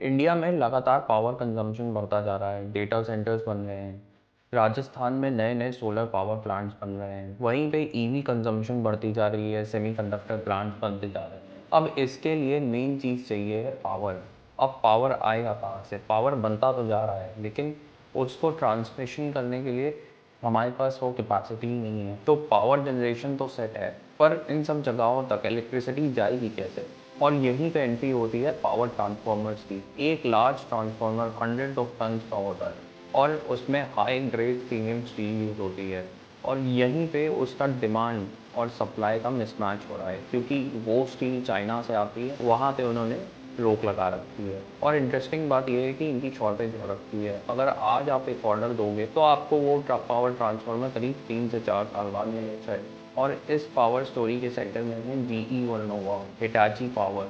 India में लगातार power consumption बढ़ता जा रहा है, डेटा सेंटर्स बन रहे हैं। राजस्थान में नए नए सोलर पावर प्लांट्स बन रहे हैं। वहीं पे ईवी कंजम्पशन बढ़ती जा रही है, सेमीकंडक्टर प्लांट्स बनते जा रहे हैं। अब इसके लिए मेन चीज़ चाहिए है पावर। अब पावर आएगा कहाँ से? पावर बनता तो जा रहा है, लेकिन उसको ट्रांसमिशन करने के लिए हमारे पास वो कैपेसिटी ही नहीं है। तो पावर जनरेशन तो सेट है, पर इन सब जगहों तक इलेक्ट्रिसिटी जाएगी कैसे? और यहीं पे एंट्री होती है पावर ट्रांसफार्मर्स की। एक लार्ज ट्रांसफार्मर 100 ऑफ टन्स का होता है और उसमें high grade premium steel use होती है। और यहीं पे उसका डिमांड और सप्लाई का मिसमैच हो रहा है, क्योंकि वो स्टील चाइना से आती है, वहाँ पे उन्होंने रोक लगा रखी है। और इंटरेस्टिंग बात यह है कि इनकी शॉर्टेज हो रखी है। अगर आज आप एक ऑर्डर दोगे तो आपको वो पावर ट्रांसफार्मर करीब 3 से 4 साल बाद मिलना चाहिए। और इस पावर स्टोरी के सेंटर में है GE Vernova, Hitachi power,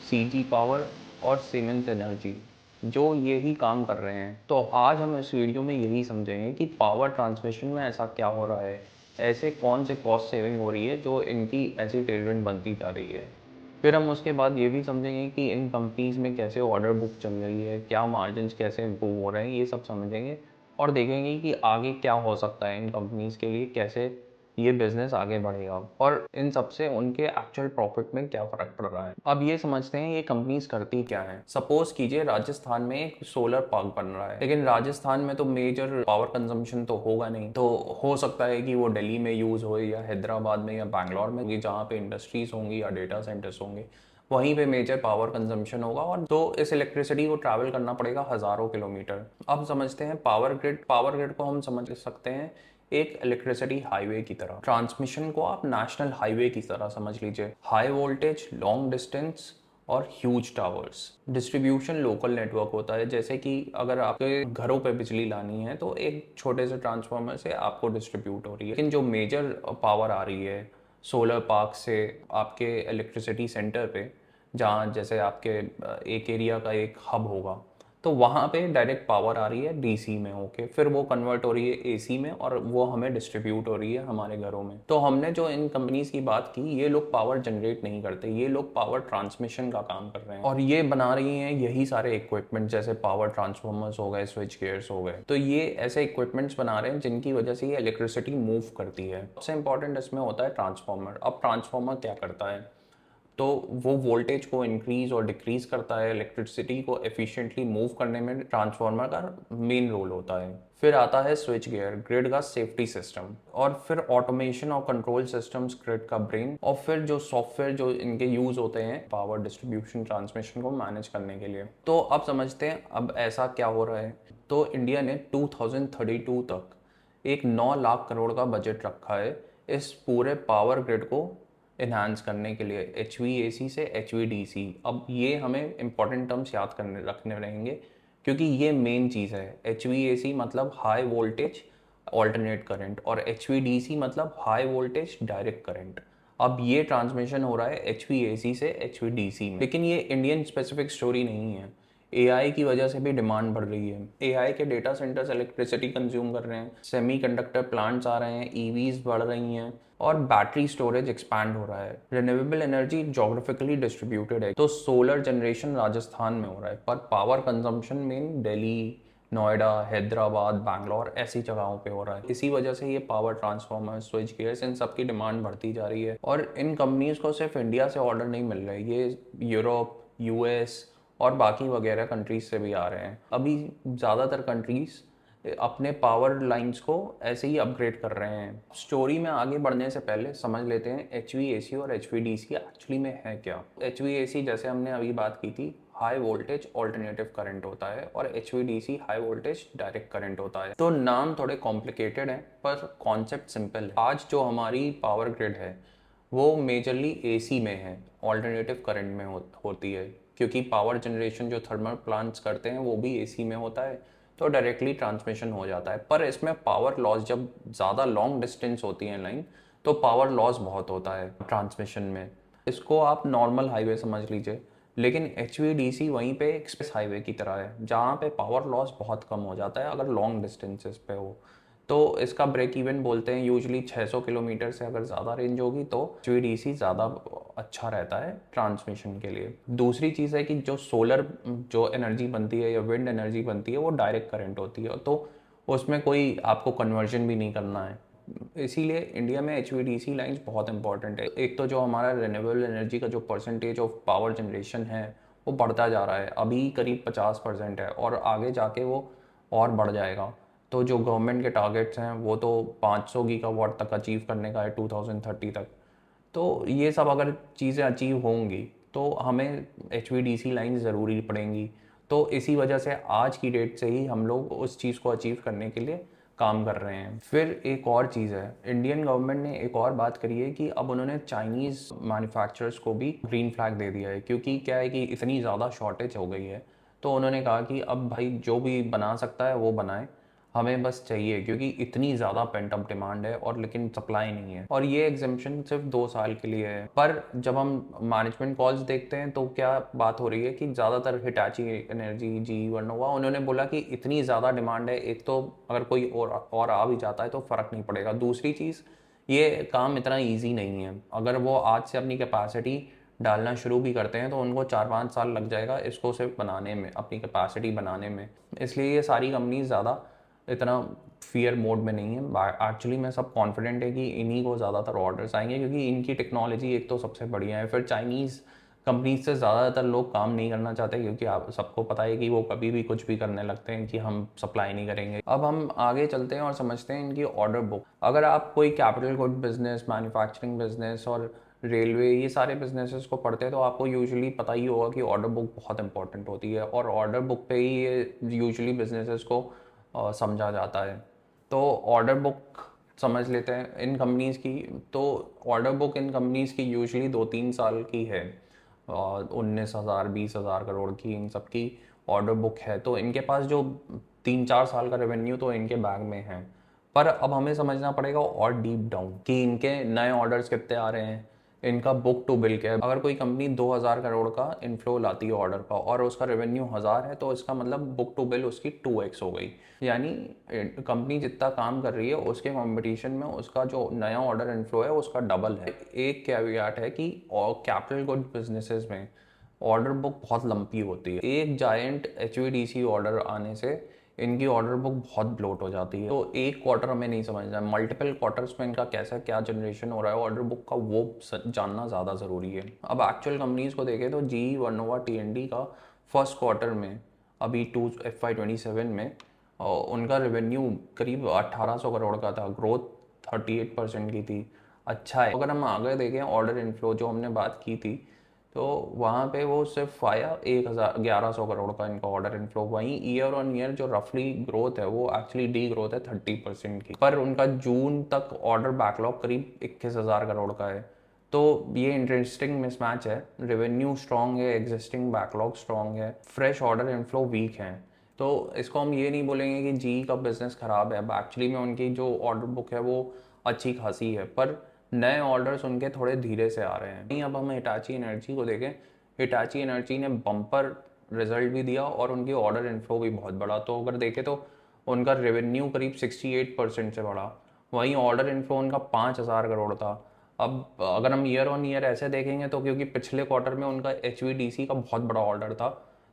CG power और सीमेंस एनर्जी, जो यही काम कर रहे हैं। तो आज हम इस वीडियो में यही समझेंगे कि पावर ट्रांसमिशन में ऐसा क्या हो रहा है, ऐसे कौन से कॉस्ट सेविंग हो रही है जो इनकी ऐसी टेलमेंट बनती जा रही है। फिर हम उसके बाद ये भी समझेंगे कि इन कंपनीज़ में कैसे ऑर्डर बुक चल रही है, क्या मार्जिन्स कैसे इम्प्रूव हो रहे हैं, ये सब समझेंगे। और देखेंगे कि आगे क्या हो सकता है इन कंपनीज़ के लिए, कैसे ये बिज़नेस आगे बढ़ेगा और इन सब से उनके एक्चुअल प्रॉफिट में क्या फ़र्क पड़ रहा है। अब ये समझते हैं ये कंपनीज़ करती क्या हैं। सपोज़ कीजिए राजस्थान में एक सोलर पार्क बन रहा है, लेकिन राजस्थान में तो मेजर पावर कंजम्पशन तो होगा नहीं। तो हो सकता है कि वो दिल्ली में यूज़ हो या हैदराबाद में या बैंगलोर में, जहाँ पे इंडस्ट्रीज़ होंगी या डेटा सेंटर्स होंगे, वहीं पे मेजर पावर कंजम्पशन होगा। और तो इस इलेक्ट्रिसिटी को ट्रैवल करना पड़ेगा हज़ारों किलोमीटर। अब समझते हैं पावर ग्रिड। पावर ग्रिड को हम समझ सकते हैं एक इलेक्ट्रिसिटी हाईवे की तरह। ट्रांसमिशन को आप नेशनल हाईवे की तरह समझ लीजिए। हाई वोल्टेज, लॉन्ग डिस्टेंस और huge towers. Distribution local network होता है, जैसे कि अगर आपके घरों पे बिजली लानी है तो एक छोटे से ट्रांसफार्मर से आपको डिस्ट्रीब्यूट हो रही है। लेकिन जो मेजर पावर आ रही है सोलर पार्क से आपके इलेक्ट्रिसिटी सेंटर पे, जहाँ जैसे आपके एक एरिया का एक हब होगा, तो वहाँ पे डायरेक्ट पावर आ रही है DC में होके, फिर वो कन्वर्ट हो रही है AC में और वो हमें डिस्ट्रीब्यूट हो रही है हमारे घरों में। तो हमने जो इन कंपनीज की बात की, ये लोग पावर जनरेट नहीं करते, ये लोग पावर ट्रांसमिशन का काम कर रहे हैं। और ये बना रही हैं यही सारे इक्विपमेंट, जैसे पावर ट्रांसफॉर्मर्स हो गए, स्विच गियर्स हो गए। तो ये ऐसे इक्विपमेंट्स बना रहे हैं जिनकी वजह से ये इलेक्ट्रिसिटी मूव करती है। सबसे इंपॉर्टेंट इसमें होता है ट्रांसफॉर्मर। अब ट्रांसफॉर्मर क्या करता है? तो वो वोल्टेज को इंक्रीज और डिक्रीज करता है। इलेक्ट्रिसिटी को एफिशिएंटली मूव करने में ट्रांसफार्मर का मेन रोल होता है। फिर आता है स्विच गियर, ग्रिड का सेफ्टी सिस्टम। और फिर ऑटोमेशन और कंट्रोल सिस्टम्स, ग्रिड का ब्रेन। और फिर जो सॉफ्टवेयर जो इनके यूज होते हैं पावर डिस्ट्रीब्यूशन ट्रांसमिशन को मैनेज करने के लिए। तो अब समझते हैं अब ऐसा क्या हो रहा है। तो इंडिया ने 2032 तक एक 9 लाख करोड़ का बजट रखा है इस पूरे पावर ग्रिड को इन्हांस करने के लिए, HVAC से HVDC। अब ये हमें इंपॉर्टेंट टर्म्स याद करने रखने रहेंगे, क्योंकि ये मेन चीज़ है। HVAC मतलब हाई वोल्टेज ऑल्टरनेट करंट और HVDC मतलब हाई वोल्टेज डायरेक्ट करंट। अब ये ट्रांसमिशन हो रहा है HVAC से HVDC में। लेकिन ये इंडियन स्पेसिफिक स्टोरी नहीं है। AI की वजह से भी डिमांड बढ़ रही है। AI के डेटा सेंटर्स इलेक्ट्रिसिटी कंज्यूम कर रहे हैं, सेमीकंडक्टर प्लांट्स आ रहे हैं, EVs बढ़ रही हैं और बैटरी स्टोरेज एक्सपैंड हो रहा है। रिन्यूएबल एनर्जी जोग्राफिकली डिस्ट्रीब्यूटेड है, तो सोलर जनरेशन राजस्थान में हो रहा है, पर power consumption main Delhi, Noida, Hyderabad, Bangalore ऐसी जगहों पे हो रहा है। इसी वजह से ये पावर ट्रांसफार्मर, स्विच गियर्स, इन सब की डिमांड बढ़ती जा रही है। और इन कंपनीज को सिर्फ इंडिया से ऑर्डर नहीं मिल रहे, ये यूरोप, US और बाकी वगैरह कंट्रीज से भी आ रहे हैं। अभी ज़्यादातर कंट्रीज अपने पावर लाइंस को ऐसे ही अपग्रेड कर रहे हैं। स्टोरी में आगे बढ़ने से पहले समझ लेते हैं HVAC और HVDC एक्चुअली में है क्या। HVAC जैसे हमने अभी बात की थी, हाई वोल्टेज ऑल्टरनेटिव करंट होता है, और HVDC high voltage direct current होता है। तो नाम थोड़े कॉम्प्लिकेटेड हैं, पर कॉन्सेप्ट सिंपल है। आज जो हमारी पावर ग्रिड है वो मेजरली AC में है, ऑल्टरनेटिव करंट में होती है, क्योंकि पावर जनरेशन जो थर्मल प्लांट्स करते हैं वो भी AC में होता है, तो डायरेक्टली ट्रांसमिशन हो जाता है। पर इसमें पावर लॉस, जब ज़्यादा लॉन्ग डिस्टेंस होती है लाइन, तो पावर लॉस बहुत होता है ट्रांसमिशन में। इसको आप नॉर्मल हाईवे समझ लीजिए, लेकिन HVDC वहीं पे एक्सप्रेस हाईवे की तरह है, जहाँ पे पावर लॉस बहुत कम हो जाता है अगर लॉन्ग डिस्टेंसेस पे हो। तो इसका ब्रेक इवन बोलते हैं यूजली 600 किलोमीटर से अगर ज़्यादा रेंज होगी तो HVDC ज़्यादा अच्छा रहता है ट्रांसमिशन के लिए। दूसरी चीज़ है कि जो सोलर जो एनर्जी बनती है या विंड एनर्जी बनती है वो डायरेक्ट करंट होती है, तो उसमें कोई आपको कन्वर्जन भी नहीं करना है। इसीलिए इंडिया में HVDC लाइंस बहुत इंपॉर्टेंट है। एक तो जो हमारा रिन्यूएबल एनर्जी का जो परसेंटेज ऑफ पावर जनरेशन है वो बढ़ता जा रहा है, अभी करीब 50% है और आगे जाके वो और बढ़ जाएगा। तो जो गवर्नमेंट के टारगेट्स हैं वो तो 500 गीगावाट तक अचीव करने का है 2030 तक। तो ये सब अगर चीज़ें अचीव होंगी तो हमें HVDC लाइन ज़रूरी पड़ेंगी। तो इसी वजह से आज की डेट से ही हम लोग उस चीज़ को अचीव करने के लिए काम कर रहे हैं। फिर एक और चीज़ है, इंडियन गवर्नमेंट ने एक और बात करी है कि अब उन्होंने चाइनीज़ मैन्युफैक्चरर्स को भी ग्रीन फ्लैग दे दिया है, क्योंकि क्या है कि इतनी ज़्यादा शॉर्टेज हो गई है। तो उन्होंने कहा कि अब भाई जो भी बना सकता है वो बनाए, हमें बस चाहिए, क्योंकि इतनी ज़्यादा पेंट अप डिमांड है और लेकिन सप्लाई नहीं है। और ये एग्जाम्पशन सिर्फ 2 साल के लिए है। पर जब हम मैनेजमेंट कॉल्स देखते हैं तो क्या बात हो रही है कि ज़्यादातर हिटाची एनर्जी, जी वर्नोवा, उन्होंने बोला कि इतनी ज़्यादा डिमांड है, एक तो अगर कोई और आ भी जाता है तो फ़र्क नहीं पड़ेगा। दूसरी चीज़, ये काम इतना ईजी नहीं है। अगर वो आज से अपनी कैपेसिटी डालना शुरू भी करते हैं तो उनको 4-5 साल लग जाएगा इसको सिर्फ बनाने में, अपनी कैपेसिटी बनाने में। इसलिए ये सारी कंपनीज ज़्यादा इतना फियर मोड में नहीं है। एक्चुअली मैं सब कॉन्फिडेंट है कि इन्हीं को ज़्यादातर ऑर्डर्स आएंगे, क्योंकि इनकी टेक्नोलॉजी एक तो सबसे बढ़िया है। फिर चाइनीज़ कंपनीज से ज़्यादातर लोग काम नहीं करना चाहते, क्योंकि आप सबको पता है कि वो कभी भी कुछ भी करने लगते हैं कि हम सप्लाई नहीं करेंगे। अब हम आगे चलते हैं और समझते हैं इनकी ऑर्डर बुक। अगर आप कोई capital good business, manufacturing business और रेलवे, ये सारे बिजनेसेस को पढ़ते हैं तो आपको यूजुअली पता ही होगा कि ऑर्डर बुक बहुत इंपॉर्टेंट होती है, और ऑर्डर बुक पे ही ये यूजुअली बिजनेसेस को समझा जाता है। तो ऑर्डर बुक समझ लेते हैं इन कंपनीज़ की। तो ऑर्डर बुक इन कंपनीज़ की यूजुअली 2-3 साल की है। 19,000 20,000 करोड़ की इन सब की ऑर्डर बुक है। तो इनके पास जो 3-4 साल का रेवेन्यू तो इनके बैग में है। पर अब हमें समझना पड़ेगा और डीप डाउन कि इनके नए ऑर्डर्स कितने आ रहे हैं, इनका बुक टू बिल क्या है। अगर कोई कंपनी 2,000 करोड़ का इनफ्लो लाती है ऑर्डर का और उसका रेवेन्यू 1,000 है, तो इसका मतलब बुक टू बिल उसकी 2x हो गई। यानी कंपनी जितना काम कर रही है उसके कंपटीशन में उसका जो नया ऑर्डर इनफ्लो है उसका डबल है। एक कैवियाट है कि कैपिटल गुड बिजनेसेस में ऑर्डर बुक बहुत लंपी होती है। एक जायंट HVDC ऑर्डर आने से इनकी ऑर्डर बुक बहुत ब्लोट हो जाती है। तो एक क्वार्टर हमें नहीं समझना, मल्टीपल क्वार्टर्स में इनका कैसा क्या जनरेशन हो रहा है ऑर्डर बुक का, वो जानना ज़्यादा ज़रूरी है। अब एक्चुअल कंपनीज को देखें तो GE वर्नोवा TND का फर्स्ट क्वार्टर में अभी FY27 में उनका रेवेन्यू करीब 1,800 करोड़ का था, ग्रोथ 38% की थी। अच्छा है। अगर हम आगे देखें ऑर्डर इनफ्लो जो हमने बात की थी, तो वहाँ पे वो सिर्फ आया 1100 करोड़ का इनका ऑर्डर इनफ्लो। वहीं ईयर ऑन ईयर जो रफली ग्रोथ है वो एक्चुअली डी ग्रोथ है 30% की। पर उनका जून तक ऑर्डर बैकलॉग करीब 21,000 करोड़ का है। तो ये इंटरेस्टिंग मिसमैच है, रेवेन्यू स्ट्रॉन्ग है, एग्जिस्टिंग बैकलॉग स्ट्रॉन्ग है, फ्रेश ऑर्डर इनफ्लो वीक है। तो इसको हम ये नहीं बोलेंगे कि GE का बिजनेस ख़राब है। अब एक्चुअली में उनकी जो ऑर्डर बुक है वो अच्छी खासी है, पर नए ऑर्डर्स उनके थोड़े धीरे से आ रहे हैं। नहीं, अब हम हिटाची एनर्जी को देखें, हिटाची एनर्जी ने बम्पर रिजल्ट भी दिया और उनकी ऑर्डर इनफ्लो भी बहुत बड़ा। तो अगर देखें तो उनका रेवेन्यू करीब 68% से बढ़ा, वहीं ऑर्डर इनफ्लो उनका 5,000 करोड़ था। अब अगर हम ईयर ऑन ईयर ऐसे देखेंगे तो क्योंकि पिछले क्वार्टर में उनका HVDC का बहुत बड़ा ऑर्डर था,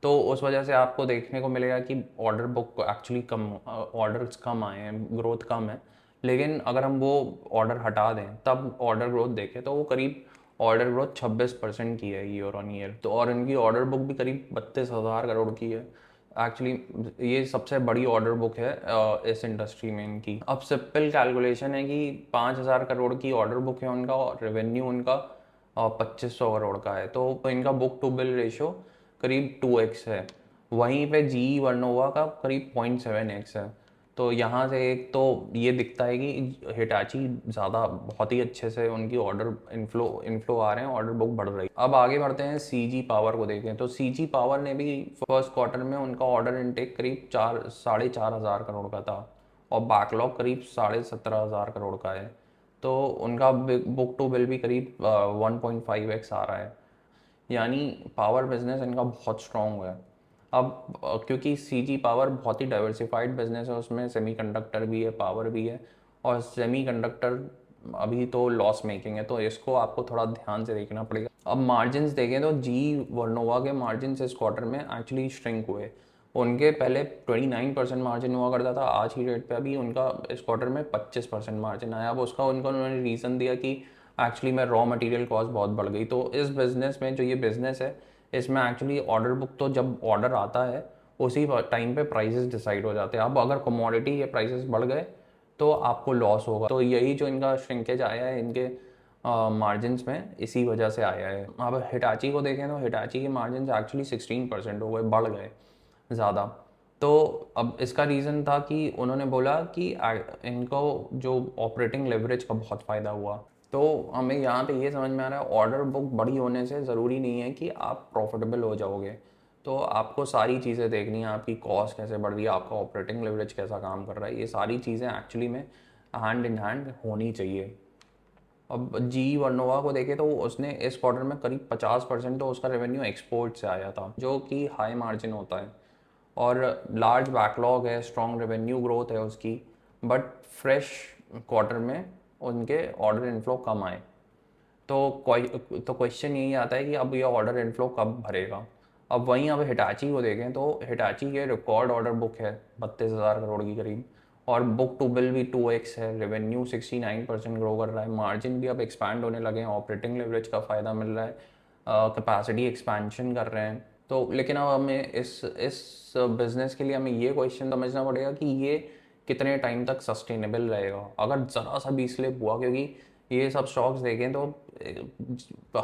तो उस वजह से आपको देखने को मिलेगा कि ऑर्डर बुक एक्चुअली कम, ऑर्डर्स कम आए हैं, ग्रोथ कम है। लेकिन अगर हम वो ऑर्डर हटा दें तब ऑर्डर ग्रोथ देखें तो वो करीब ऑर्डर ग्रोथ 26% की है ईयर ऑन ईयर। तो और इनकी ऑर्डर बुक भी करीब 32,000 करोड़ की है। एक्चुअली ये सबसे बड़ी ऑर्डर बुक है इस इंडस्ट्री में इनकी। अब सिंपल कैलकुलेशन है कि 5,000 करोड़ की ऑर्डर बुक है उनका और रेवेन्यू उनका 2,500 करोड़ का है। तो इनका बुक टू बिल रेशो करीब 2x है। वहीं पे GE वर्नोवा का करीब 0.7x है। तो यहाँ से एक तो ये दिखता है कि हिटाची ज़्यादा बहुत ही अच्छे से उनकी ऑर्डर इनफ्लो आ रहे हैं, ऑर्डर बुक बढ़ रही है। अब आगे बढ़ते हैं CG पावर को देखें तो CG पावर ने भी फर्स्ट क्वार्टर में उनका ऑर्डर इनटेक करीब 4,500 करोड़ का था और बैकलॉग करीब 17,500 करोड़ का है। तो उनका बुक टू बिल भी करीब 1.5x आ रहा है। यानी पावर बिजनेस इनका बहुत स्ट्रॉन्ग है। अब क्योंकि सीजी पावर बहुत ही डाइवर्सिफाइड बिजनेस है, उसमें सेमीकंडक्टर भी है, पावर भी है, और सेमीकंडक्टर अभी तो लॉस मेकिंग है, तो इसको आपको थोड़ा ध्यान से देखना पड़ेगा। अब मार्जिन्स देखें तो जी वर्नोवा के मार्जिन्स इस क्वार्टर में एक्चुअली श्रिंक हुए। उनके पहले 29% मार्जिन हुआ करता था, आज की डेट पे अभी उनका इस क्वार्टर में 25% मार्जिन आया। अब उसका उन्होंने रीज़न दिया कि एक्चुअली में रॉ मटेरियल कॉस्ट बहुत बढ़ गई। तो इस बिज़नेस में जो ये बिज़नेस है, इसमें एक्चुअली ऑर्डर बुक, तो जब ऑर्डर आता है उसी टाइम पे प्राइसेस डिसाइड हो जाते हैं। अब अगर कमोडिटी के प्राइसेस बढ़ गए तो आपको लॉस होगा। तो यही जो इनका श्रिंकेज आया है इनके मार्जिन्स में, इसी वजह से आया है। अब हिटाची को देखें तो हिटाची के मार्जिन एक्चुअली 16% हो गए, बढ़ गए ज़्यादा। तो अब इसका रीज़न था कि उन्होंने बोला कि इनको जो ऑपरेटिंग लेवरेज का बहुत फ़ायदा हुआ। तो हमें यहाँ पे ये समझ में आ रहा है, ऑर्डर बुक बड़ी होने से ज़रूरी नहीं है कि आप प्रॉफिटेबल हो जाओगे। तो आपको सारी चीज़ें देखनी है, आपकी कॉस्ट कैसे बढ़ रही है, आपका ऑपरेटिंग लेवरेज कैसा काम कर रहा है, ये सारी चीज़ें एक्चुअली में हैंड इन हैंड होनी चाहिए। अब जी वर्नोवा को देखें तो उसने इस क्वार्टर में करीब 50% तो उसका रेवेन्यू एक्सपोर्ट से आया था, जो कि हाई मार्जिन होता है, और लार्ज बैकलॉग है, स्ट्रॉन्ग रेवेन्यू ग्रोथ है उसकी। बट फ्रेश क्वार्टर में उनके ऑर्डर इनफ्लो कम आए। तो क्वेश्चन यही आता है कि अब ये ऑर्डर इनफ्लो कब भरेगा। अब वहीं अब हिटाची को देखें तो हिटाची के रिकॉर्ड ऑर्डर बुक है 32,000 करोड़ की करीब, और बुक टू बिल भी 2x है, रेवेन्यू 69% ग्रो कर रहा है, मार्जिन भी अब एक्सपैंड होने लगे हैं, ऑपरेटिंग लेवरेज का फ़ायदा मिल रहा है, कैपेसिटी एक्सपेंशन कर रहे हैं। तो लेकिन अब हमें इस बिज़नेस के लिए हमें ये क्वेश्चन समझना पड़ेगा कि ये कितने टाइम तक सस्टेनेबल रहेगा। अगर ज़रा सा भी स्लिप हुआ, क्योंकि ये सब स्टॉक्स देखें तो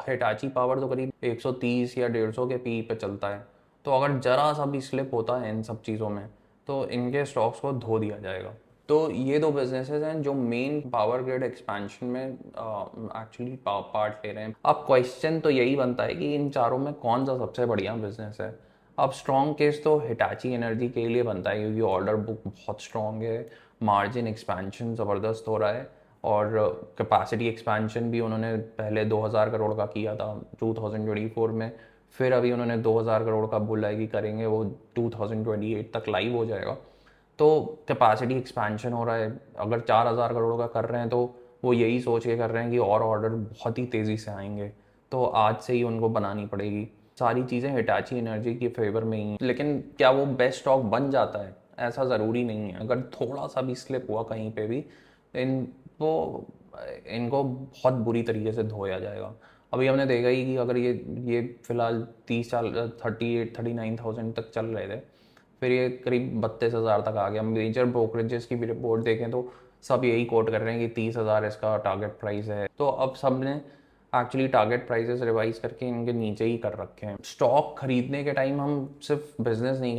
हिटाची पावर तो करीब 130 या 150 के पी पे चलता है, तो अगर ज़रा सा भी स्लिप होता है इन सब चीज़ों में तो इनके स्टॉक्स को धो दिया जाएगा। तो ये दो बिजनेसेस हैं जो मेन पावर ग्रिड एक्सपेंशन में एक्चुअली पार्ट ले रहे हैं। अब क्वेश्चन तो यही बनता है कि इन चारों में कौन सा सबसे बढ़िया बिजनेस है। अब स्ट्रॉन्ग केस तो हिटाची एनर्जी के लिए बनता है, क्योंकि ऑर्डर बुक बहुत स्ट्रॉन्ग है, मार्जिन एक्सपेंशन ज़बरदस्त हो रहा है, और कैपेसिटी एक्सपेंशन भी उन्होंने पहले 2000 करोड़ का किया था 2024 में, फिर अभी उन्होंने 2000 करोड़ का बोला है कि करेंगे, वो 2028 तक लाइव हो जाएगा। तो कैपेसिटी एक्सपेंशन हो रहा है। अगर 4000 करोड़ का कर रहे हैं तो वो यही सोच के कर रहे हैं कि और ऑर्डर बहुत ही तेज़ी से आएंगे, तो आज से ही उनको बनानी पड़ेगी। सारी चीज़ें हिटाची एनर्जी के फेवर में ही, लेकिन क्या वो बेस्ट स्टॉक बन जाता है, ऐसा ज़रूरी नहीं है। अगर थोड़ा सा भी स्लिप हुआ कहीं पे भी, इनको इनको बहुत बुरी तरीके से धोया जाएगा। अभी हमने देखा ही कि अगर ये फ़िलहाल 39,000 तक चल रहे थे, फिर ये करीब 32,000 तक आ गया। मेजर ब्रोकरेजेस की भी रिपोर्ट देखें तो सब यही कोट कर रहे हैं कि 30,000 इसका टारगेट प्राइस है। तो अब सब ने एक्चुअली टारगेट प्राइसेस रिवाइज करके इनके नीचे ही कर रखे हैं। स्टॉक खरीदने के टाइम हम सिर्फ बिजनेस नहीं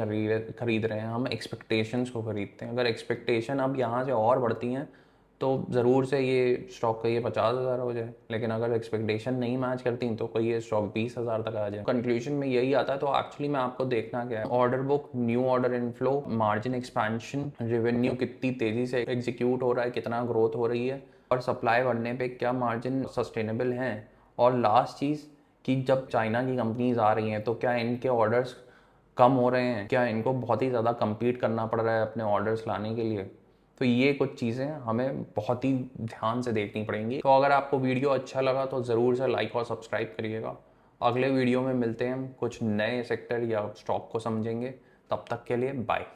खरीद रहे हैं, हम एक्सपेक्टेशंस को खरीदते हैं। अगर एक्सपेक्टेशन अब यहाँ से और बढ़ती हैं तो ज़रूर से ये स्टॉक का ये 50,000 हो जाए, लेकिन अगर एक्सपेक्टेशन नहीं मैच करती तो कोई ये स्टॉक 20,000 तक आ जाए। कंक्लूजन में यही आता है। तो एक्चुअली में आपको देखना क्या है, order book, new order inflow, margin expansion, revenue कितनी तेज़ी से एग्जीक्यूट हो रहा है, कितना ग्रोथ हो रही है, और सप्लाई बढ़ने पे क्या मार्जिन सस्टेनेबल हैं। और लास्ट चीज़ कि जब चाइना की कंपनीज आ रही हैं तो क्या इनके ऑर्डर्स कम हो रहे हैं, क्या इनको बहुत ही ज़्यादा compete करना पड़ रहा है अपने ऑर्डर्स लाने के लिए। तो ये कुछ चीज़ें हमें बहुत ही ध्यान से देखनी पड़ेंगी। तो अगर आपको वीडियो अच्छा लगा तो ज़रूर से लाइक और सब्सक्राइब करिएगा। अगले वीडियो में मिलते हैं, कुछ नए सेक्टर या स्टॉक को समझेंगे। तब तक के लिए बाय।